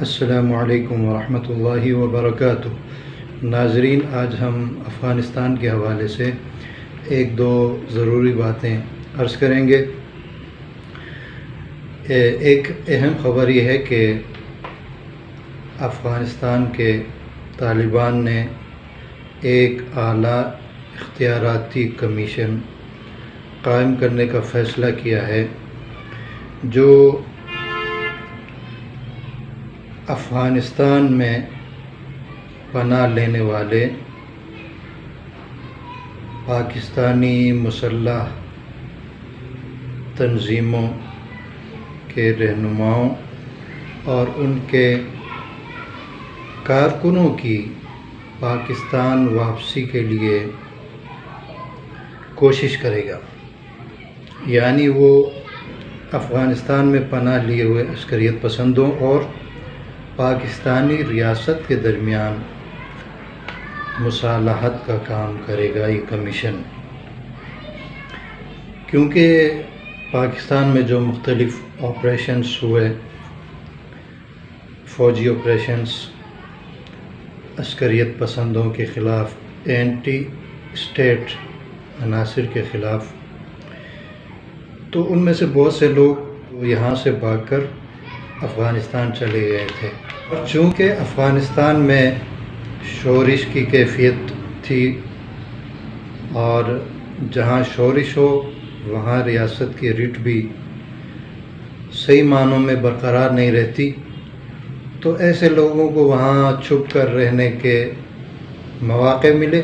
السلام علیکم ورحمۃ اللہ وبرکاتہ۔ ناظرین، آج ہم افغانستان کے حوالے سے ایک دو ضروری باتیں عرض کریں گے۔ ایک اہم خبر یہ ہے کہ افغانستان کے طالبان نے ایک اعلیٰ اختیاراتی کمیشن قائم کرنے کا فیصلہ کیا ہے جو افغانستان میں پناہ لینے والے پاکستانی مسلح تنظیموں کے رہنماؤں اور ان کے کارکنوں کی پاکستان واپسی کے لیے کوشش کرے گا۔ یعنی وہ افغانستان میں پناہ لیے ہوئے عسکریت پسندوں اور پاکستانی ریاست کے درمیان مصالحت کا کام کرے گا یہ کمیشن، کیونکہ پاکستان میں جو مختلف آپریشنز ہوئے، فوجی آپریشنز عسکریت پسندوں کے خلاف، اینٹی اسٹیٹ عناصر کے خلاف، تو ان میں سے بہت سے لوگ یہاں سے بھاگ کر افغانستان چلے گئے تھے۔ چونکہ افغانستان میں شورش کی کیفیت تھی اور جہاں شورش ہو وہاں ریاست کی رٹ بھی صحیح معنوں میں برقرار نہیں رہتی، تو ایسے لوگوں کو وہاں چھپ کر رہنے کے مواقع ملے۔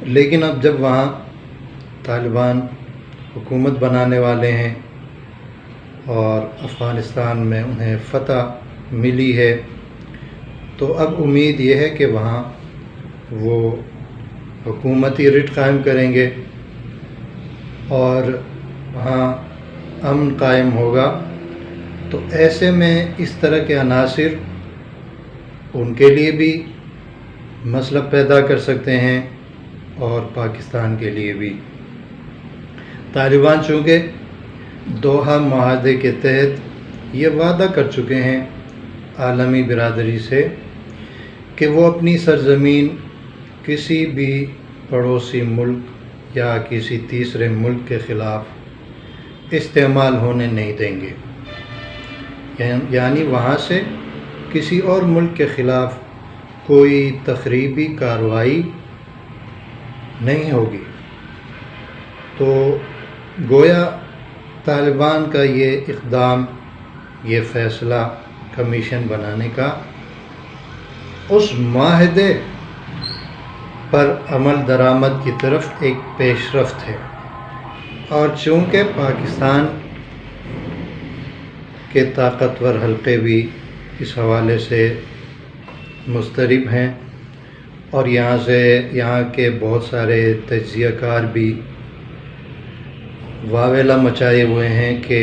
لیکن اب جب وہاں طالبان حکومت بنانے والے ہیں اور افغانستان میں انہیں فتح ملی ہے، تو اب امید یہ ہے کہ وہاں وہ حکومتی رٹ قائم کریں گے اور وہاں امن قائم ہوگا۔ تو ایسے میں اس طرح کے عناصر ان کے لیے بھی مسئلہ پیدا کر سکتے ہیں اور پاکستان کے لیے بھی۔ طالبان چونکہ دوحہ معاہدے کے تحت یہ وعدہ کر چکے ہیں عالمی برادری سے کہ وہ اپنی سرزمین کسی بھی پڑوسی ملک یا کسی تیسرے ملک کے خلاف استعمال ہونے نہیں دیں گے، یعنی وہاں سے کسی اور ملک کے خلاف کوئی تخریبی کارروائی نہیں ہوگی۔ تو گویا طالبان کا یہ اقدام، یہ فیصلہ کمیشن بنانے کا، اس معاہدے پر عمل درآمد کی طرف ایک پیش رفت ہے۔ اور چونکہ پاکستان کے طاقتور حلقے بھی اس حوالے سے مضطرب ہیں اور یہاں کے بہت سارے تجزیہ کار بھی واویلا مچائے ہوئے ہیں کہ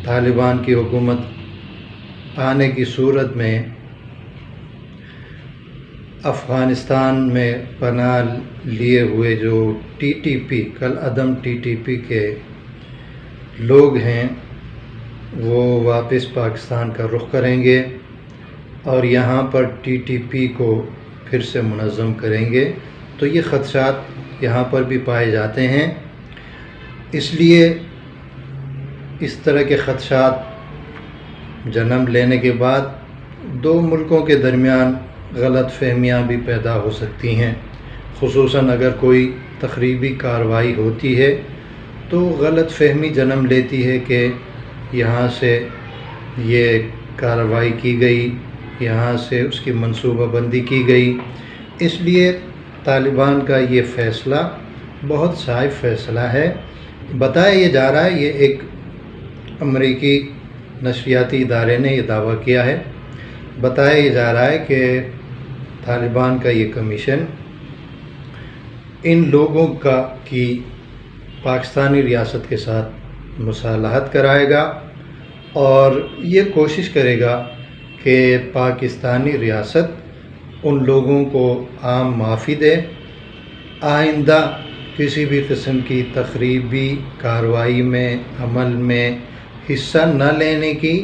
طالبان کی حکومت آنے کی صورت میں افغانستان میں پناہ لیے ہوئے جو ٹی ٹی پی، کل عدم ٹی ٹی پی کے لوگ ہیں، وہ واپس پاکستان کا رخ کریں گے اور یہاں پر ٹی ٹی پی کو پھر سے منظم کریں گے۔ تو یہ خدشات یہاں پر بھی پائے جاتے ہیں، اس لیے اس طرح کے خدشات جنم لینے کے بعد دو ملکوں کے درمیان غلط فہمیاں بھی پیدا ہو سکتی ہیں، خصوصاً اگر کوئی تخریبی کارروائی ہوتی ہے تو غلط فہمی جنم لیتی ہے کہ یہاں سے یہ کارروائی کی گئی، یہاں سے اس کی منصوبہ بندی کی گئی۔ اس لیے طالبان کا یہ فیصلہ بہت صائب فیصلہ ہے۔ بتایا یہ جا رہا ہے، یہ ایک امریکی نشریاتی ادارے نے یہ دعویٰ کیا ہے، بتایا یہ جا رہا ہے کہ طالبان کا یہ کمیشن ان لوگوں کی پاکستانی ریاست کے ساتھ مصالحت کرائے گا اور یہ کوشش کرے گا کہ پاکستانی ریاست ان لوگوں کو عام معافی دے، آئندہ کسی بھی قسم کی تخریبی کارروائی میں، عمل میں حصہ نہ لینے کی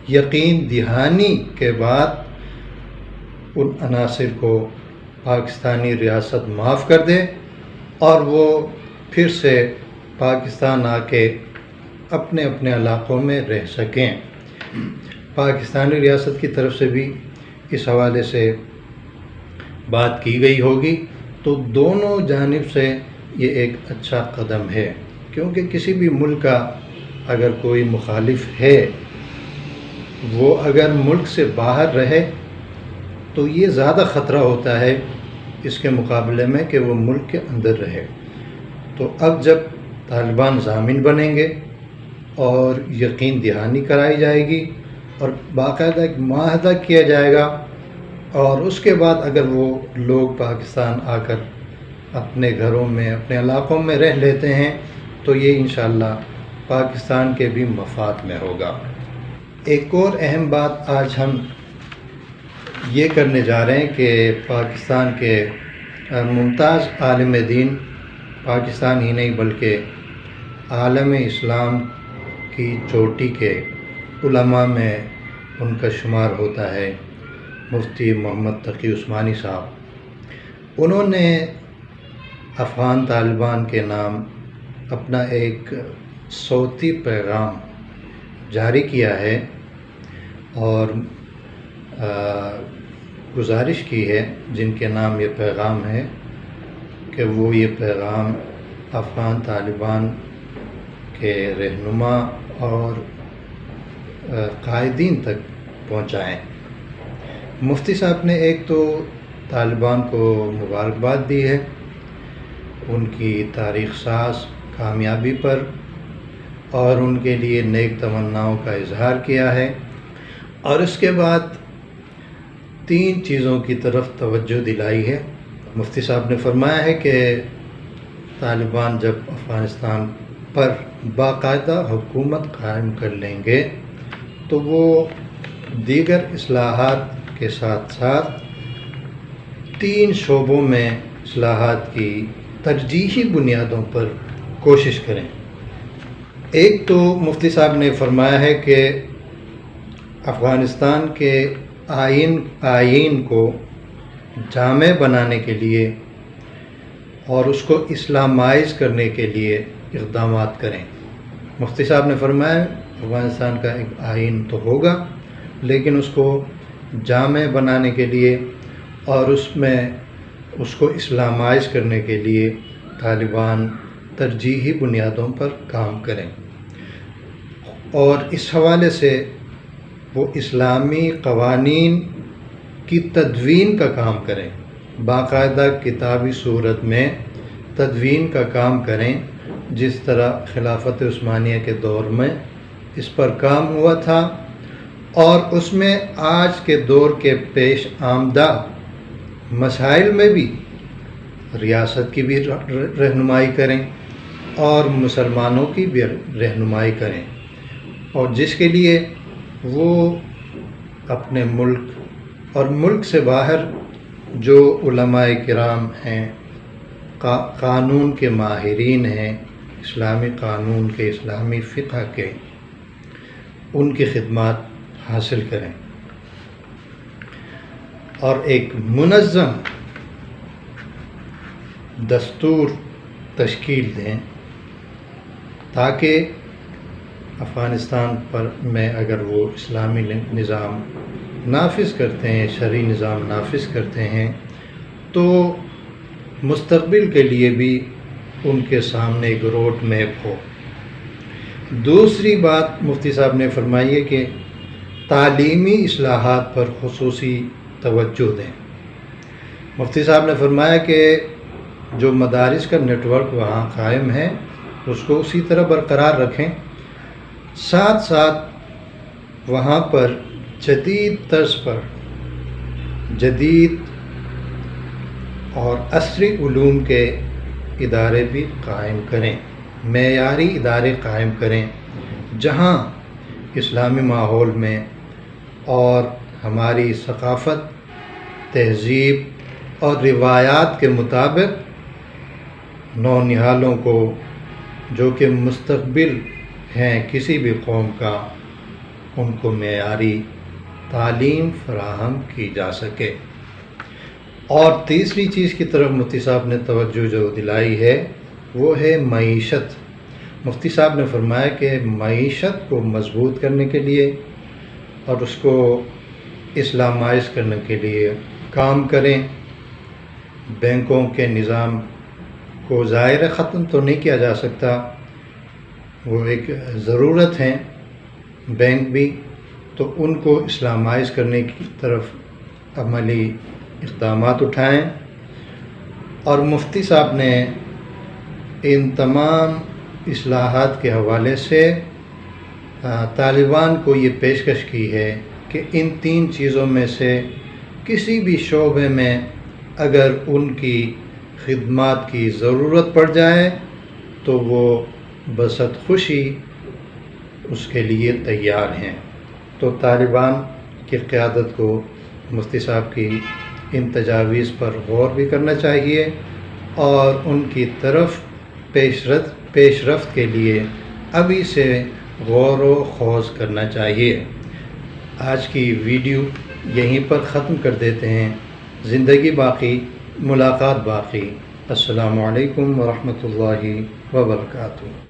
یقین دہانی کے بعد ان عناصر کو پاکستانی ریاست معاف کر دے اور وہ پھر سے پاکستان آ کے اپنے اپنے علاقوں میں رہ سکیں۔ پاکستانی ریاست کی طرف سے بھی اس حوالے سے بات کی گئی ہوگی، تو دونوں جانب سے یہ ایک اچھا قدم ہے، کیونکہ کسی بھی ملک کا اگر کوئی مخالف ہے وہ اگر ملک سے باہر رہے تو یہ زیادہ خطرہ ہوتا ہے اس کے مقابلے میں کہ وہ ملک کے اندر رہے۔ تو اب جب طالبان ضامن بنیں گے اور یقین دہانی کرائی جائے گی اور باقاعدہ ایک معاہدہ کیا جائے گا، اور اس کے بعد اگر وہ لوگ پاکستان آ کر اپنے گھروں میں اپنے علاقوں میں رہ لیتے ہیں تو یہ انشاءاللہ پاکستان کے بھی مفاد میں ہوگا۔ ایک اور اہم بات آج ہم یہ کرنے جا رہے ہیں کہ پاکستان کے ممتاز عالم دین، پاکستان ہی نہیں بلکہ عالم اسلام کی چوٹی کے علماء میں ان کا شمار ہوتا ہے مفتی محمد تقی عثمانی صاحب۔ انہوں نے افغان طالبان کے نام اپنا ایک صوتی پیغام جاری کیا ہے اور گزارش کی ہے جن کے نام یہ پیغام ہے کہ وہ یہ پیغام افغان طالبان کے رہنما اور قائدین تک پہنچائیں۔ مفتی صاحب نے ایک تو طالبان کو مبارکباد دی ہے ان کی تاریخ ساز کامیابی پر، اور ان کے لیے نیک تمناؤں کا اظہار کیا ہے، اور اس کے بعد 3 چیزوں کی طرف توجہ دلائی ہے۔ مفتی صاحب نے فرمایا ہے کہ طالبان جب افغانستان پر باقاعدہ حکومت قائم کر لیں گے تو وہ دیگر اصلاحات کے ساتھ ساتھ 3 شعبوں میں اصلاحات کی ترجیحی بنیادوں پر کوشش کریں۔ ایک تو مفتی صاحب نے فرمایا ہے کہ افغانستان کے آئین کو جامع بنانے کے لیے اور اس کو اسلامائز کرنے کے لیے اقدامات کریں۔ مفتی صاحب نے فرمایا افغانستان کا ایک آئین تو ہوگا لیکن اس کو جامع بنانے کے لیے اور اس کو اسلامائز کرنے کے لیے طالبان ترجیحی بنیادوں پر کام کریں، اور اس حوالے سے وہ اسلامی قوانین کی تدوین کا کام کریں، باقاعدہ کتابی صورت میں تدوین کا کام کریں، جس طرح خلافت عثمانیہ کے دور میں اس پر کام ہوا تھا، اور اس میں آج کے دور کے پیش آمدہ مسائل میں بھی ریاست کی بھی رہنمائی کریں اور مسلمانوں کی بھی رہنمائی کریں، اور جس کے لیے وہ اپنے ملک اور ملک سے باہر جو علماء کرام ہیں، قانون کے ماہرین ہیں، اسلامی قانون کے، اسلامی فقہ کے، ان کی خدمات حاصل کریں اور ایک منظم دستور تشکیل دیں تاکہ افغانستان میں اگر وہ اسلامی نظام نافذ کرتے ہیں، شرعی نظام نافذ کرتے ہیں، تو مستقبل کے لیے بھی ان کے سامنے ایک روڈ میپ ہو۔ دوسری بات مفتی صاحب نے فرمائی ہے کہ تعلیمی اصلاحات پر خصوصی توجہ دیں۔ مفتی صاحب نے فرمایا کہ جو مدارس کا نیٹ ورک وہاں قائم ہے اس کو اسی طرح برقرار رکھیں، ساتھ ساتھ وہاں پر جدید طرز پر جدید اور عصری علوم کے ادارے بھی قائم کریں، معیاری ادارے قائم کریں جہاں اسلامی ماحول میں اور ہماری ثقافت، تہذیب اور روایات کے مطابق نونہالوں کو، جو کہ مستقبل ہیں کسی بھی قوم کا، ان کو معیاری تعلیم فراہم کی جا سکے۔ اور تیسری چیز کی طرف مفتی صاحب نے توجہ جو دلائی ہے وہ ہے معیشت۔ مفتی صاحب نے فرمایا کہ معیشت کو مضبوط کرنے کے لیے اور اس کو اسلامائز کرنے کے لیے کام کریں۔ بینکوں کے نظام کو ظاہر ختم تو نہیں کیا جا سکتا، وہ ایک ضرورت ہے بینک بھی، تو ان کو اسلامائز کرنے کی طرف عملی اقدامات اٹھائیں۔ اور مفتی صاحب نے ان تمام اصلاحات کے حوالے سے طالبان کو یہ پیشکش کی ہے کہ ان 3 چیزوں میں سے کسی بھی شعبے میں اگر ان کی خدمات کی ضرورت پڑ جائے تو وہ بسط خوشی اس کے لیے تیار ہیں۔ تو طالبان کی قیادت کو مفتی صاحب کی ان تجاویز پر غور بھی کرنا چاہیے اور ان کی طرف پیش رفت کے لیے ابھی سے غور و خوض کرنا چاہیے۔ آج کی ویڈیو یہیں پر ختم کر دیتے ہیں۔ زندگی باقی، ملاقات باقی۔ السلام علیکم ورحمۃ اللہ وبرکاتہ۔